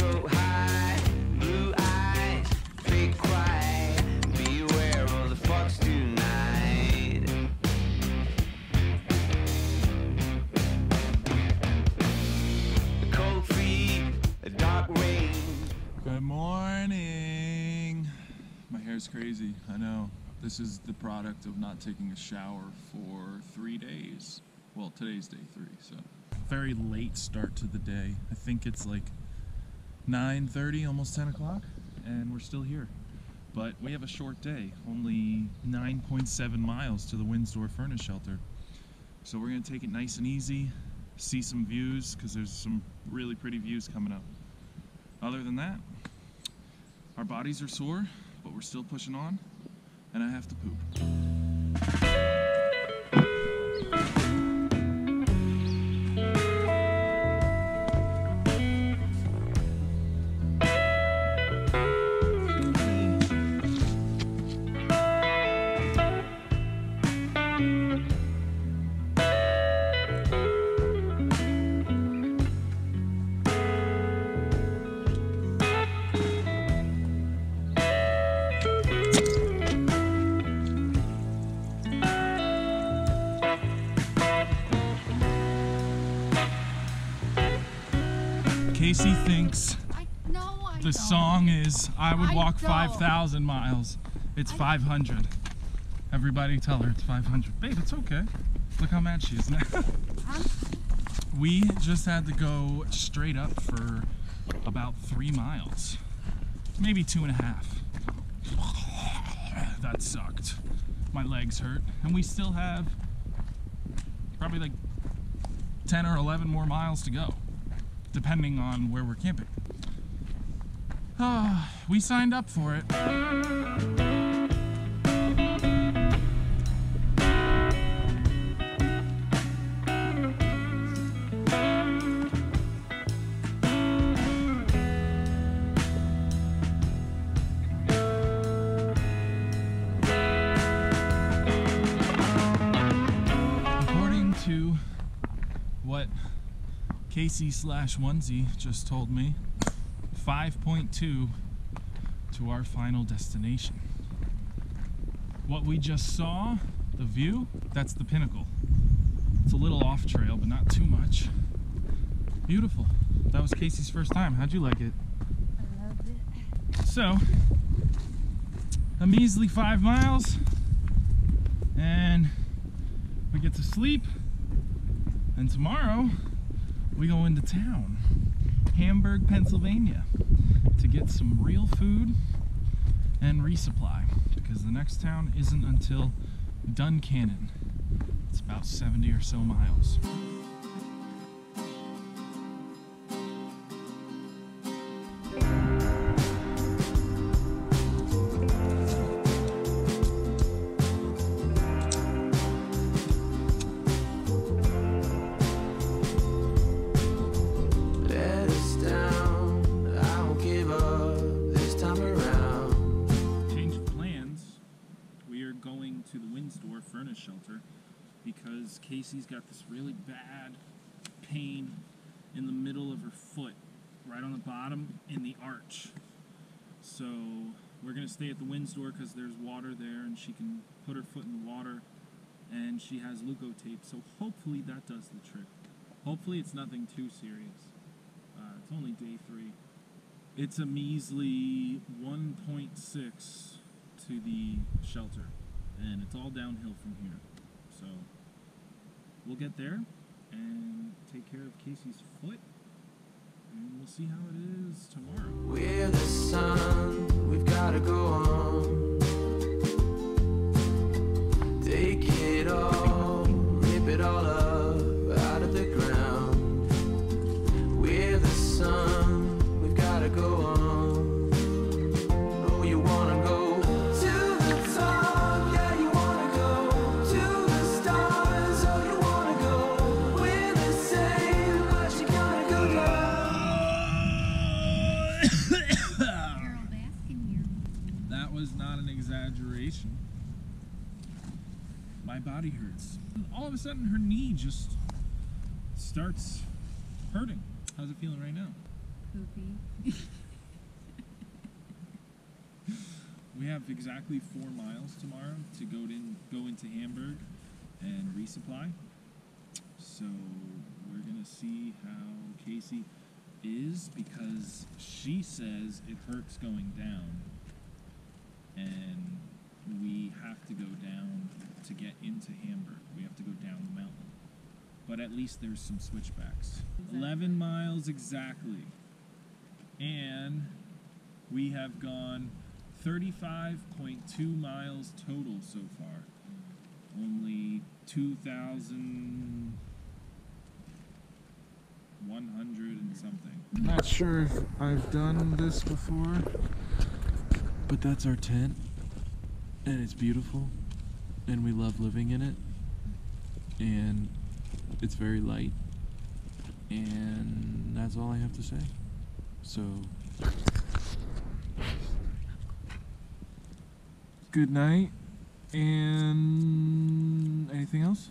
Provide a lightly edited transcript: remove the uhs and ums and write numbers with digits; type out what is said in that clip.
throat high, blue eyes, fake quiet. Beware of the fucks tonight. Cold feet, a dark rain. Good morning. My hair's crazy, I know. This is the product of not taking a shower for 3 days. Well, today's day 3, so. Very late start to the day. I think it's like 9:30, almost 10 o'clock, and we're still here. But we have a short day, only 9.7 miles to the Windsor Furnace Shelter. So we're gonna take it nice and easy, see some views, because there's some really pretty views coming up. Other than that, our bodies are sore, but we're still pushing on, and I have to poop. Casey thinks the song is I would walk 5,000 miles. It's 500. Everybody tell her it's 500. Babe, it's okay. Look how mad she is now. We just had to go straight up for about 3 miles. Maybe 2.5. That sucked. My legs hurt. And we still have probably like 10 or 11 more miles to go, depending on where we're camping. We signed up for it. According to what Casey/Onesie just told me, 5.2 to our final destination. What we just saw, the view, that's the pinnacle. It's a little off trail, but not too much. Beautiful. That was Casey's first time. How'd you like it? I loved it. So, a measly 5 miles, and we get to sleep, and tomorrow we go into town, Hamburg, Pennsylvania, to get some real food and resupply, because the next town isn't until Duncannon. It's about 70 or so miles. To the Windsor Furnace Shelter because Casey's got this really bad pain in the middle of her foot, right on the bottom in the arch. So we're gonna stay at the Windsor because there's water there and she can put her foot in the water, and she has Leukotape, so hopefully that does the trick. Hopefully it's nothing too serious. It's only day 3. It's a measly 1.6 to the shelter, and it's all downhill from here. So we'll get there and take care of Casey's foot, and we'll see how it is tomorrow. We're the sun, we've gotta go on. Take it all, rip it all up out of the ground. We're the sun, we've gotta go on. Oh, you wanna go exaggeration. My body hurts. All of a sudden her knee just starts hurting. How's it feeling right now? Poopy. We have exactly 4 miles tomorrow to go into Hamburg and resupply. So we're gonna see how Casey is, because she says it hurts going down, and we have to go down to get into Hamburg. We have to go down the mountain. But at least there's some switchbacks. Exactly. 11 miles exactly. And we have gone 35.2 miles total so far. Only 2,100 and something. Not sure if I've done this before, but that's our tent, and it's beautiful, and we love living in it, and it's very light, and that's all I have to say. So, good night, and anything else?